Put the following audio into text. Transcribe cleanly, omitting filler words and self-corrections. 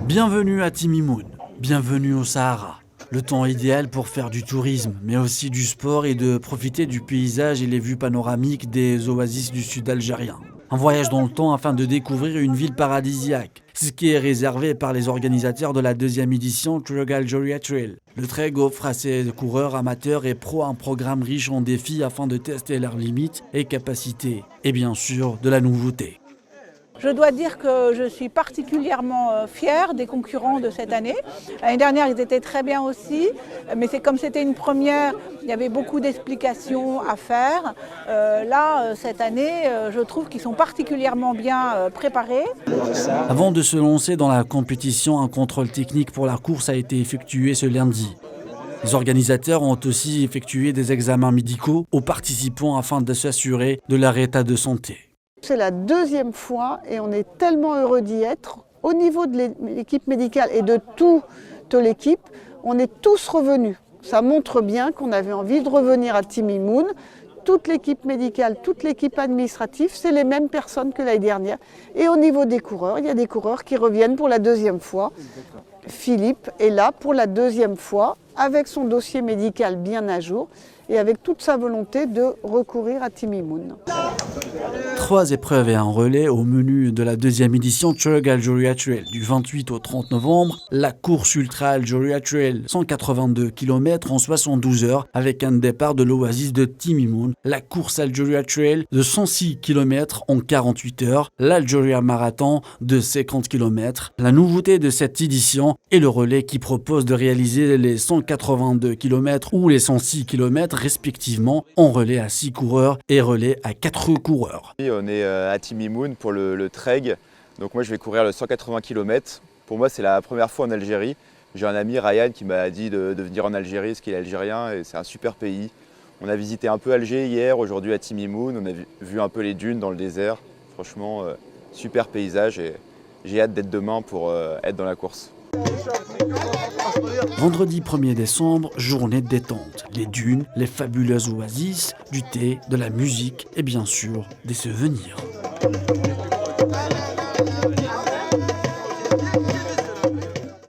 Bienvenue à Timimoun, bienvenue au Sahara. Le temps idéal pour faire du tourisme, mais aussi du sport et de profiter du paysage et les vues panoramiques des oasis du sud algérien. Un voyage dans le temps afin de découvrir une ville paradisiaque. C'est ce qui est réservé par les organisateurs de la deuxième édition Trek Algeria Trail. Le trek offre à ses coureurs amateurs et pros un programme riche en défis afin de tester leurs limites et capacités. Et bien sûr, de la nouveauté. Je dois dire que je suis particulièrement fière des concurrents de cette année. L'année dernière, ils étaient très bien aussi, mais c'est comme c'était une première, il y avait beaucoup d'explications à faire. Là, cette année, je trouve qu'ils sont particulièrement bien préparés. Avant de se lancer dans la compétition, un contrôle technique pour la course a été effectué ce lundi. Les organisateurs ont aussi effectué des examens médicaux aux participants afin de s'assurer de leur état de santé. C'est la deuxième fois et on est tellement heureux d'y être. Au niveau de l'équipe médicale et de toute l'équipe, on est tous revenus. Ça montre bien qu'on avait envie de revenir à Timimoun. Toute l'équipe médicale, toute l'équipe administrative, c'est les mêmes personnes que l'année dernière. Et au niveau des coureurs, il y a des coureurs qui reviennent pour la deuxième fois. Philippe est là pour la deuxième fois avec son dossier médical bien à jour et avec toute sa volonté de recourir à Timimoun. 3 épreuves et un relais au menu de la deuxième édition Trek Algeria Trail du 28 au 30 novembre. La course Ultra Algeria Trail, 182 km en 72 heures avec un départ de l'oasis de Timimoun. La course Algeria Trail de 106 km en 48 heures. L'Algeria Marathon de 50 km. La nouveauté de cette édition est le relais qui propose de réaliser les 182 km ou les 106 km respectivement en relais à 6 coureurs et relais à 4 coureurs. On est à Timimoun pour le trek, donc moi je vais courir le 180 km. Pour moi c'est la première fois en Algérie. J'ai un ami, Ryan, qui m'a dit de venir en Algérie parce qu'il est algérien et c'est un super pays. On a visité un peu Alger hier, aujourd'hui à Timimoun, on a vu un peu les dunes dans le désert. Franchement, super paysage et j'ai hâte d'être demain pour être dans la course. Vendredi 1er décembre, journée de détente. Les dunes, les fabuleuses oasis, du thé, de la musique et bien sûr des souvenirs.